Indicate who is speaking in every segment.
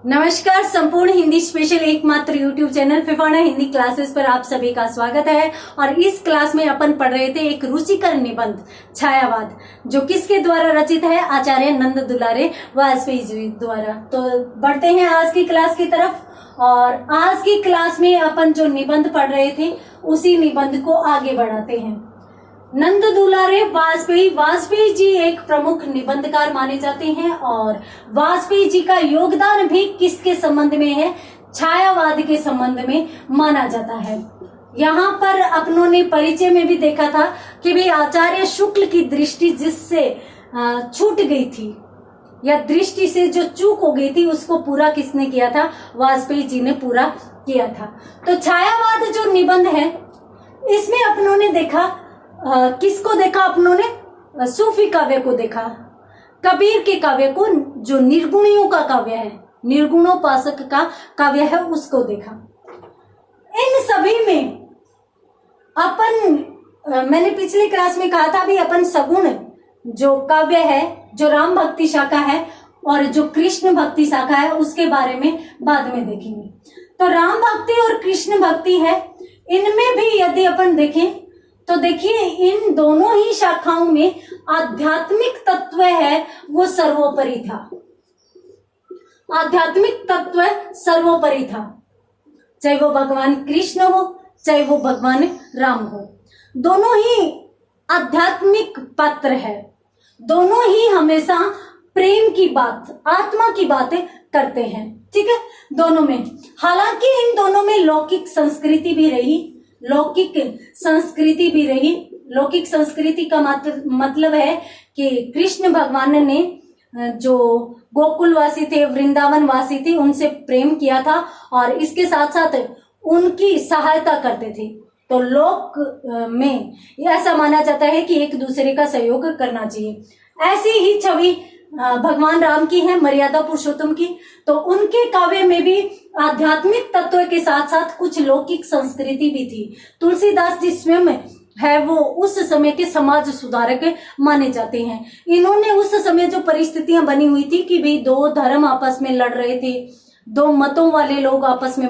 Speaker 1: नमस्कार। संपूर्ण हिंदी स्पेशल एकमात्र YouTube channel Phefana Hindi classes पर आप सभी का स्वागत है। और इस क्लास में अपन पढ़ रहे थे एक रुचिकर निबंध छायावाद, जो किसके द्वारा रचित है? आचार्य नंद दुलारे वाजपेयी जी द्वारा। तो बढ़ते हैं आज की क्लास की तरफ। और आज की क्लास में अपन जो निबंध पढ़ रहे थे उसी निबंध को आगे बढ़ाते हैं। नंद दुलारे वाजपेयी जी एक प्रमुख निबंधकार माने जाते हैं और वाजपेयी जी का योगदान भी किसके संबंध में है? छायावाद के संबंध में माना जाता है। यहाँ पर अपनों ने परिचय में भी देखा था कि भाई आचार्य शुक्ल की दृष्टि जिससे छूट गई थी या दृष्टि से जो चूक हो गई थी उसको पूरा किसने किया था? वाजपेयी जी ने पूरा किया था। तो छायावाद जो निबंध है इसमें अपनों ने देखा, किसको देखा अपनों ने? सूफी काव्य को देखा, कबीर के काव्य को, जो निर्गुणियों का काव्य है, निर्गुणोपासक का काव्य है, उसको देखा। इन सभी में अपन मैंने पिछली क्लास में कहा था भी अपन सगुण जो काव्य है, जो राम भक्ति शाखा है और जो कृष्ण भक्ति शाखा है उसके बारे में बाद में देखेंगे। तो राम भक्ति और कृष्ण भक्ति है, इनमें भी यदि अपन देखें तो देखिए इन दोनों ही शाखाओं में आध्यात्मिक तत्व है वो सर्वोपरि था। आध्यात्मिक तत्व सर्वोपरि था, चाहे वो भगवान कृष्ण हो चाहे वो भगवान राम हो। दोनों ही आध्यात्मिक पात्र है, दोनों ही हमेशा प्रेम की बात, आत्मा की बातें करते हैं। ठीक है, दोनों में। हालांकि इन दोनों में लौकिक संस्कृति भी रही, लौकिक संस्कृति का मतलब है कि कृष्ण भगवान ने जो गोकुलवासी थे, वृंदावन वासी थे, उनसे प्रेम किया था और इसके साथ साथ उनकी सहायता करते थे। तो लोक में ऐसा माना जाता है कि एक दूसरे का सहयोग करना चाहिए। ऐसी ही छवि भगवान राम की है, मर्यादा पुरुषोत्तम की। तो उनके काव्य में भी आध्यात्मिक तत्व के साथ साथ कुछ लौकिक संस्कृति भी थी। तुलसीदास जी स्वयं है वो उस समय के समाज सुधारक माने जाते हैं। इन्होंने उस समय जो परिस्थितियां बनी हुई थी कि भाई दो धर्म आपस में लड़ रहे थे, दो मतों वाले लोग आपस में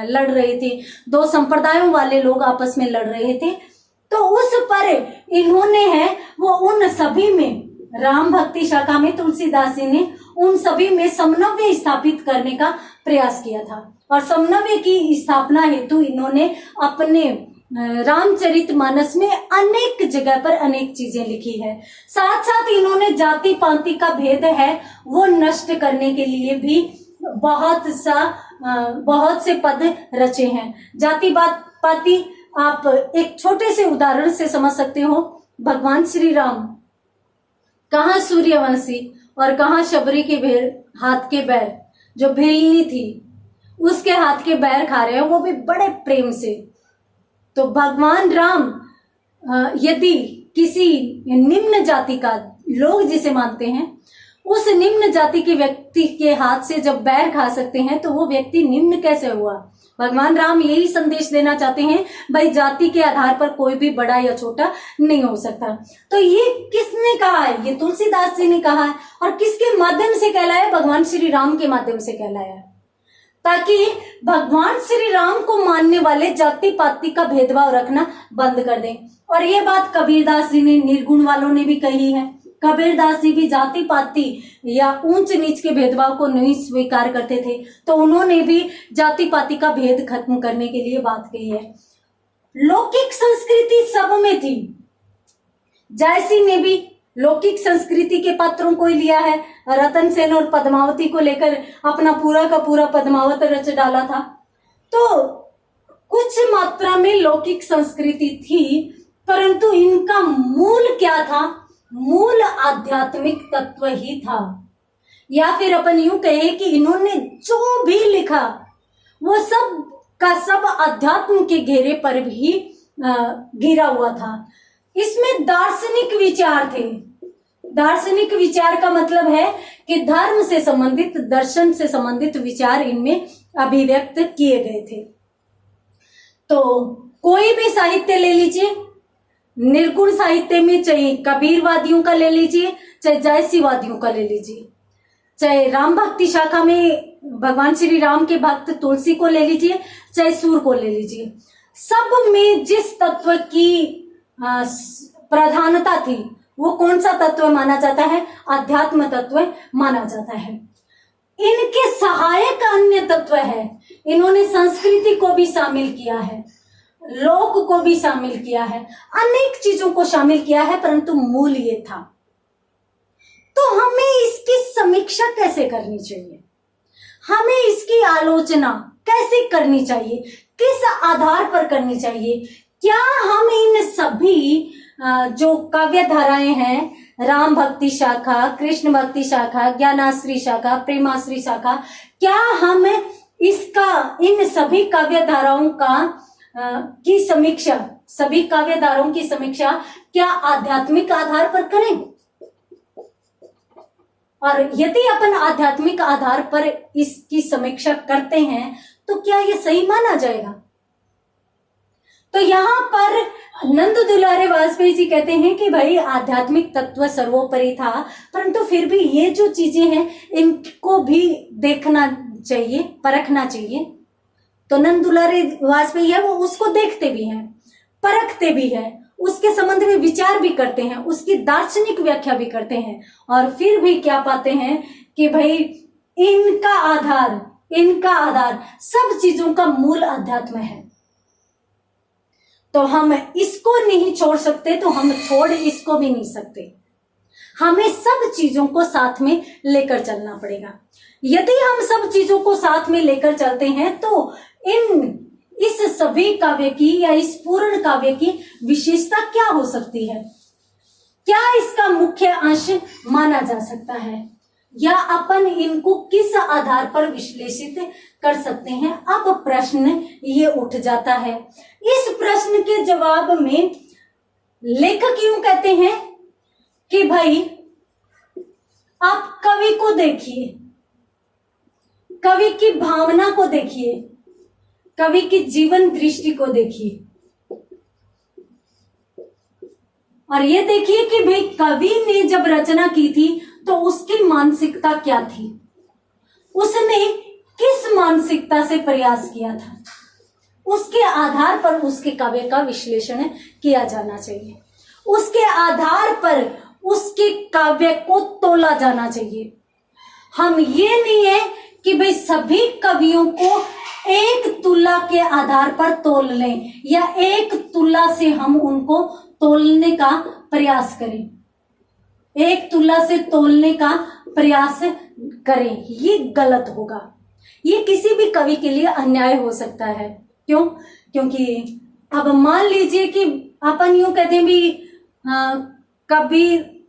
Speaker 1: लड़ रहे थे, दो संप्रदायों वाले लोग आपस में लड़ रहे थे, तो उस पर इन्होंने है वो उन सभी में, राम भक्ति शाखा में तुलसीदास जी ने उन सभी में समन्वय स्थापित करने का प्रयास किया था। और समन्वय की स्थापना हेतु इन्होंने अपने रामचरितमानस में अनेक जगह पर अनेक चीजें लिखी है। साथ साथ इन्होंने जाति पाति का भेद है वो नष्ट करने के लिए भी बहुत से पद रचे हैं। जाति पाति आप एक छोटे से उदाहरण से समझ सकते हो। भगवान श्री राम कहाँ सूर्यवंशी और कहाँ शबरी के हाथ के बैर, जो भेलनी थी उसके हाथ के बैर खा रहे हैं, वो भी बड़े प्रेम से। तो भगवान राम यदि किसी निम्न जाति का, लोग जिसे मानते हैं, उस निम्न जाति के व्यक्ति के हाथ से जब बैर खा सकते हैं तो वो व्यक्ति निम्न कैसे हुआ? भगवान राम यही संदेश देना चाहते हैं, भाई जाति के आधार पर कोई भी बड़ा या छोटा नहीं हो सकता। तो ये किसने कहा है? ये तुलसीदास जी ने कहा है। और किसके माध्यम से कहलाया? भगवान श्री राम के माध्यम से कहलाया, ताकि भगवान श्री राम को मानने वाले जाति पाति का भेदभाव रखना बंद कर दें। और ये बात कबीरदास जी ने, निर्गुण वालों ने भी कही है। कबीरदास जी भी जाति पाति या ऊंच नीच के भेदभाव को नहीं स्वीकार करते थे, तो उन्होंने भी जाति पाति का भेद खत्म करने के लिए बात कही है। लौकिक संस्कृति सब में थी। जायसी ने भी लौकिक संस्कृति के पात्रों को लिया है, रतन सेन और पद्मावती को लेकर अपना पूरा का पूरा पद्मावत रच डाला था। तो कुछ मात्रा में लौकिक संस्कृति थी, परंतु इनका मूल क्या था? मूल आध्यात्मिक तत्व ही था। या फिर अपन यूं कहे कि इन्होंने जो भी लिखा वो सब का सब अध्यात्म के घेरे पर भी घिरा हुआ था। इसमें दार्शनिक विचार थे। दार्शनिक विचार का मतलब है कि धर्म से संबंधित, दर्शन से संबंधित विचार इनमें अभिव्यक्त किए गए थे। तो कोई भी साहित्य ले लीजिए, निर्गुण साहित्य में चाहे कबीरवादियों का ले लीजिए, चाहे जायसीवादियों का ले लीजिए, चाहे राम भक्ति शाखा में भगवान श्री राम के भक्त तुलसी को ले लीजिए, चाहे सूर्य को ले लीजिए, सब में जिस तत्व की प्रधानता थी वो कौन सा तत्व माना जाता है? अध्यात्म तत्व माना जाता है। इनके सहायक अन्य तत्व है। इन्होंने संस्कृति को भी शामिल किया है, लोक को भी शामिल किया है, अनेक चीजों को शामिल किया है, परंतु मूल ये था। तो हमें इसकी समीक्षा कैसे करनी चाहिए? हमें इसकी आलोचना कैसे करनी चाहिए? किस आधार पर करनी चाहिए? क्या हम इन सभी जो काव्य धाराएं हैं, राम भक्ति शाखा, कृष्ण भक्ति शाखा, ज्ञानाश्री शाखा, प्रेमाश्री शाखा, क्या हम इन सभी काव्य धाराओं की समीक्षा, सभी काव्य धाराओं की समीक्षा क्या आध्यात्मिक आधार पर करें? और यदि अपन आध्यात्मिक आधार पर इसकी समीक्षा करते हैं तो क्या ये सही माना जाएगा? तो यहाँ पर नंद दुलारे वाजपेयी जी कहते हैं कि भाई आध्यात्मिक तत्व सर्वोपरि था, परंतु फिर भी ये जो चीजें हैं इनको भी देखना चाहिए, परखना चाहिए। तो नंद दुलारे वाजपेयी है वो उसको देखते भी हैं, परखते भी हैं, उसके संबंध में विचार भी करते हैं, उसकी दार्शनिक व्याख्या भी करते हैं, और फिर भी क्या पाते हैं कि भाई इनका आधार सब चीजों का मूल अध्यात्म है। तो हम इसको नहीं छोड़ सकते, तो हम छोड़ इसको भी नहीं सकते। हमें सब चीजों को साथ में लेकर चलना पड़ेगा। यदि हम सब चीजों को साथ में लेकर चलते हैं तो इस सभी काव्य की या इस पूर्ण काव्य की विशेषता क्या हो सकती है? क्या इसका मुख्य अंश माना जा सकता है, या अपन इनको किस आधार पर विश्लेषित कर सकते हैं? अब प्रश्न ये उठ जाता है। इस प्रश्न के जवाब में लेखक यूं कहते हैं कि भाई आप कवि को देखिए, कवि की भावना को देखिए, कवि की जीवन दृष्टि को देखिए, और ये देखिए कि भाई कवि ने जब रचना की थी तो उसकी मानसिकता क्या थी, उसने किस मानसिकता से प्रयास किया था, उसके आधार पर उसके काव्य का विश्लेषण किया जाना चाहिए, उसके आधार पर उसके काव्य को तोला जाना चाहिए। हम ये नहीं है कि भाई सभी कवियों को एक तुला के आधार पर तोल लें या एक तुला से हम उनको तोलने का प्रयास करें, एक तुला से तोलने का प्रयास करें, ये गलत होगा। ये किसी भी कवि के लिए अन्याय हो सकता है। क्यों? क्योंकि अब मान लीजिए कि अपन यूं कहते हैं भी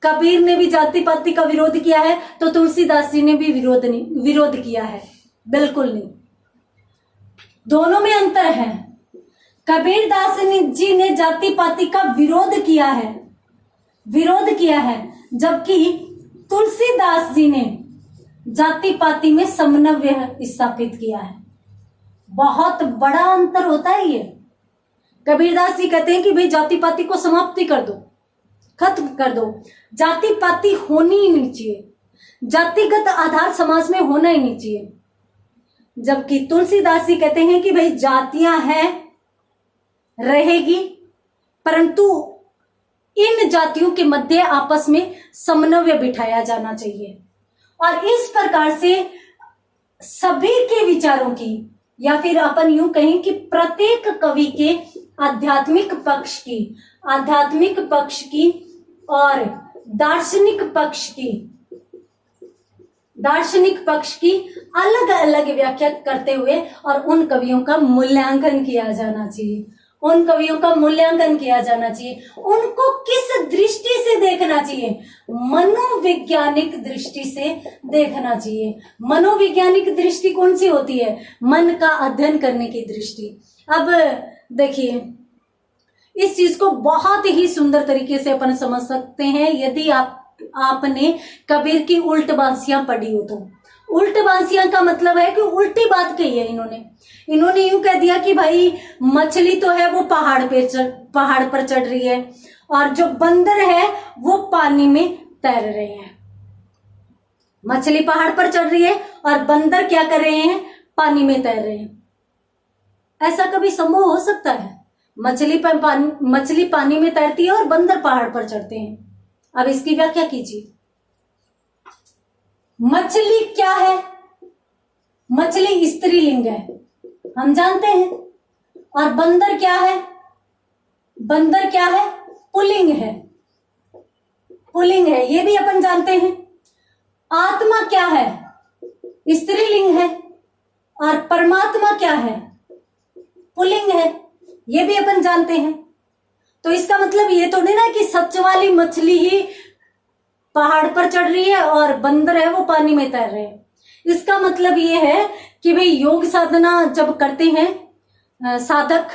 Speaker 1: कबीर ने भी जाति पाति का विरोध किया है तो तुलसीदास जी ने भी विरोध किया है। बिल्कुल नहीं, दोनों में अंतर है। कबीर दास जी ने जाति पाति का विरोध किया है, जबकि तुलसीदास जी ने जाति पाति में समन्वय स्थापित किया है। बहुत बड़ा अंतर होता है ये। कबीरदास जी कहते हैं कि भाई जाति पाति को समाप्ति कर दो, खत्म कर दो, जाति पाति होनी ही नहीं चाहिए, जातिगत आधार समाज में होना ही नहीं चाहिए। जबकि तुलसीदास जी कहते हैं कि भाई जातियां हैं, रहेगी, परंतु इन जातियों के मध्य आपस में समन्वय बिठाया जाना चाहिए। और इस प्रकार से सभी के विचारों की, या फिर अपन यूं कहें कि प्रत्येक कवि के आध्यात्मिक पक्ष की और दार्शनिक पक्ष की अलग अलग व्याख्या करते हुए और उन कवियों का मूल्यांकन किया जाना चाहिए। उनको किस दृष्टि से देखना चाहिए? मनोवैज्ञानिक दृष्टि से देखना चाहिए। मनोवैज्ञानिक दृष्टि कौन सी होती है? मन का अध्ययन करने की दृष्टि। अब देखिए, इस चीज को बहुत ही सुंदर तरीके से अपन समझ सकते हैं यदि आपने कबीर की उल्ट बांसियां पढ़ी हो तो। उल्ट बांसियां का मतलब है कि उल्टी बात कही है इन्होंने यूं कह दिया कि भाई मछली तो है वो पहाड़ पर चढ़ रही है और जो बंदर है वो पानी में तैर रहे हैं। मछली पहाड़ पर चढ़ रही है और बंदर क्या कर रहे हैं, पानी में तैर रहे हैं। ऐसा कभी संभव हो सकता है? मछली पानी में तैरती है और बंदर पहाड़ पर चढ़ते हैं। अब इसकी व्याख्या कीजिए। मछली क्या है? मछली स्त्रीलिंग है, हम जानते हैं। और बंदर क्या है? बंदर क्या है? पुल्लिंग है, पुल्लिंग है, ये भी अपन जानते हैं। आत्मा क्या है? स्त्रीलिंग है। और परमात्मा क्या है? पुल्लिंग है, ये भी अपन जानते हैं। तो इसका मतलब ये तो नहीं ना कि सच वाली मछली ही पहाड़ पर चढ़ रही है और बंदर है वो पानी में तैर रहे हैं। इसका मतलब ये है कि भाई योग साधना जब करते हैं साधक,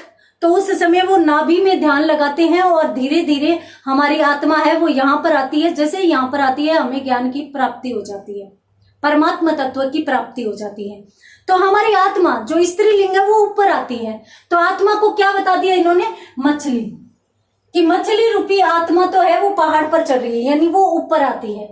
Speaker 1: तो उस समय वो नाभि में ध्यान लगाते हैं और धीरे धीरे हमारी आत्मा है वो यहाँ पर आती है। जैसे यहाँ पर आती है हमें ज्ञान की प्राप्ति हो जाती है, परमात्मा तत्व की प्राप्ति हो जाती है। तो हमारी आत्मा जो स्त्रीलिंग है वो ऊपर आती है। तो आत्मा को क्या बता दिया इन्होंने? मछली, कि मछली रूपी आत्मा तो है वो पहाड़ पर चढ़ रही है, यानी वो ऊपर आती है।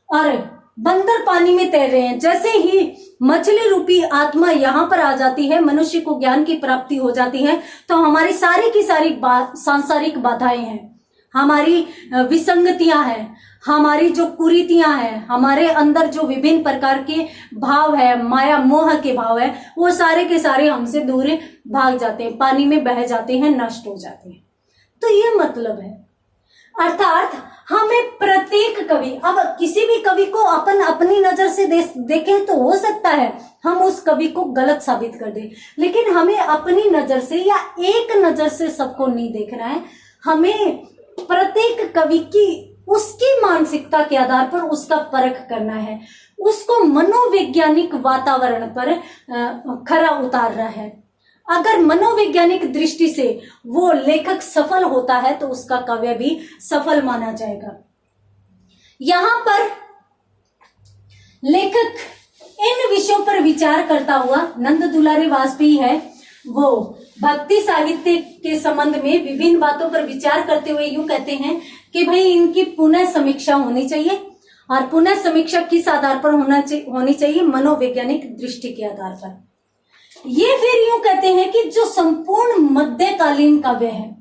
Speaker 1: और बंदर पानी में तैर रहे हैं। जैसे ही मछली रूपी आत्मा यहाँ पर आ जाती है, मनुष्य को ज्ञान की प्राप्ति हो जाती है, तो हमारी सारी की सारी सांसारिक बाधाएं हैं, हमारी विसंगतियां हैं, हमारी जो कुरीतियां हैं, हमारे अंदर जो विभिन्न प्रकार के भाव है, माया मोह के भाव है, वो सारे के सारे हमसे दूर भाग जाते हैं, पानी में बह जाते हैं, नष्ट हो जाते हैं। तो ये मतलब है। अर्थात हमें प्रत्येक कवि, अब किसी भी कवि को अपन अपनी नजर से देखें तो हो सकता है हम उस कवि को गलत साबित कर दें, लेकिन हमें अपनी नजर से या एक नजर से सबको नहीं देखना है। हमें प्रत्येक कवि की उसकी मानसिकता के आधार पर उसका परख करना है, उसको मनोवैज्ञानिक वातावरण पर खरा उतार रहा है। अगर मनोवैज्ञानिक दृष्टि से वो लेखक सफल होता है तो उसका काव्य भी सफल माना जाएगा। यहां पर लेखक इन विषयों पर विचार करता हुआ नंद दुलारे वाजपेयी है, वो भक्ति साहित्य के संबंध में विभिन्न बातों पर विचार करते हुए यूं कहते हैं कि भाई इनकी पुनः समीक्षा होनी चाहिए। और पुनः समीक्षा किस आधार पर होनी चाहिए? मनोवैज्ञानिक दृष्टि के आधार पर। ये फिर यूं कहते हैं कि जो संपूर्ण मध्यकालीन काव्य है,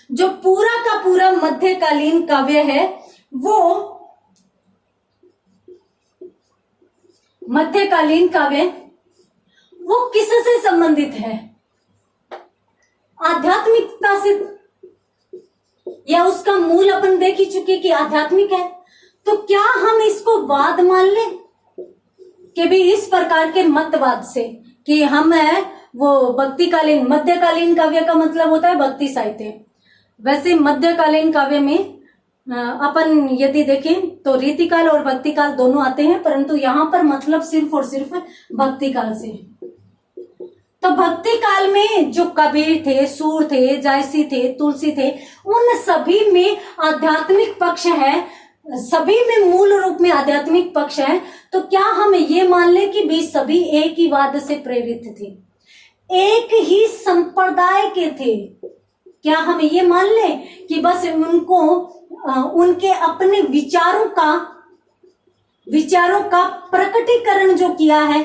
Speaker 1: जो पूरा का पूरा मध्यकालीन काव्य है, वो मध्यकालीन काव्य वो किससे संबंधित है? आध्यात्मिकता से, या उसका मूल अपन देख ही चुके कि आध्यात्मिक है। तो क्या हम इसको वाद मान लें कि भी इस प्रकार के मतवाद से कि हम है वो भक्तिकालीन, मध्यकालीन काव्य का मतलब होता है भक्ति साहित्य। वैसे मध्यकालीन काव्य में अपन यदि देखें तो रीतिकाल और भक्तिकाल दोनों आते हैं, परंतु यहाँ पर मतलब सिर्फ और सिर्फ भक्तिकाल से। तो भक्ति काल में जो कबीर थे, सूर थे, जायसी थे, तुलसी थे, उन सभी में आध्यात्मिक पक्ष है, सभी में मूल रूप में आध्यात्मिक पक्ष है। तो क्या हम ये मान लें कि भी सभी एक ही वाद से प्रेरित थे, एक ही संप्रदाय के थे? क्या हम ये मान लें कि बस उनको उनके अपने विचारों का प्रकटीकरण जो किया है,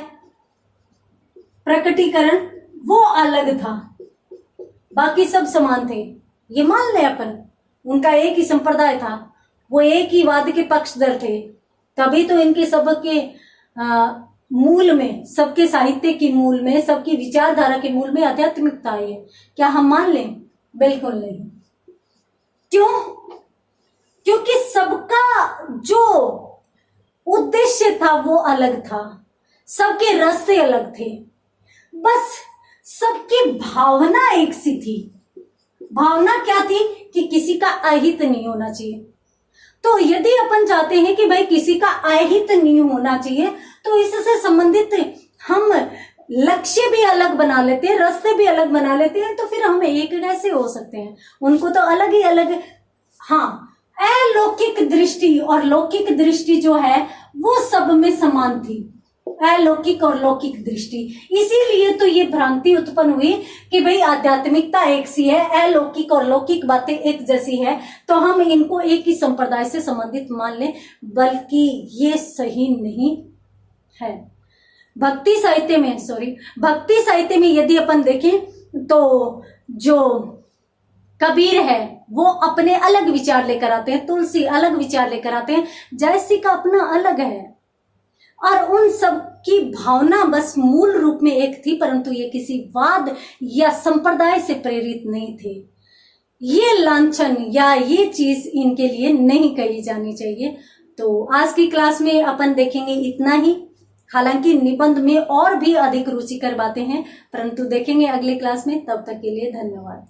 Speaker 1: प्रकटीकरण वो अलग था, बाकी सब समान थे, ये मान ले अपन? उनका एक ही संप्रदाय था, वो एक ही वाद के पक्षधर थे, तभी तो इनके सबके मूल में, सबके साहित्य के मूल में, सबकी विचारधारा के मूल में आध्यात्मिकता है। क्या हम मान लें? बिल्कुल नहीं। क्यों? क्योंकि सबका जो उद्देश्य था वो अलग था, सबके रास्ते अलग थे, बस सबकी भावना एक सी थी। भावना क्या थी? कि किसी का अहित नहीं होना चाहिए। तो यदि अपन चाहते हैं कि भाई किसी का अहित नहीं होना चाहिए, तो इससे संबंधित हम लक्ष्य भी अलग बना लेते हैं, रास्ते भी अलग बना लेते हैं, तो फिर हम एक कैसे हो सकते हैं? उनको तो अलग ही अलग। हाँ, अलौकिक दृष्टि और लौकिक दृष्टि जो है वो सब में समान थी। अलौकिक और लौकिक दृष्टि। इसीलिए तो ये भ्रांति उत्पन्न हुई कि भाई आध्यात्मिकता एक सी है, अलौकिक और लौकिक बातें एक जैसी है, तो हम इनको एक ही संप्रदाय से संबंधित मान लें, बल्कि ये सही नहीं है। भक्ति साहित्य में यदि अपन देखें तो जो कबीर है वो अपने अलग विचार लेकर आते हैं, तुलसी अलग विचार लेकर आते हैं, जयसी का अपना अलग है, और उन सब की भावना बस मूल रूप में एक थी, परंतु ये किसी वाद या संप्रदाय से प्रेरित नहीं थे। ये लांछन या ये चीज इनके लिए नहीं कही जानी चाहिए। तो आज की क्लास में अपन देखेंगे इतना ही। हालांकि निबंध में और भी अधिक रुचिकर बातें हैं, परंतु देखेंगे अगली क्लास में। तब तक के लिए धन्यवाद।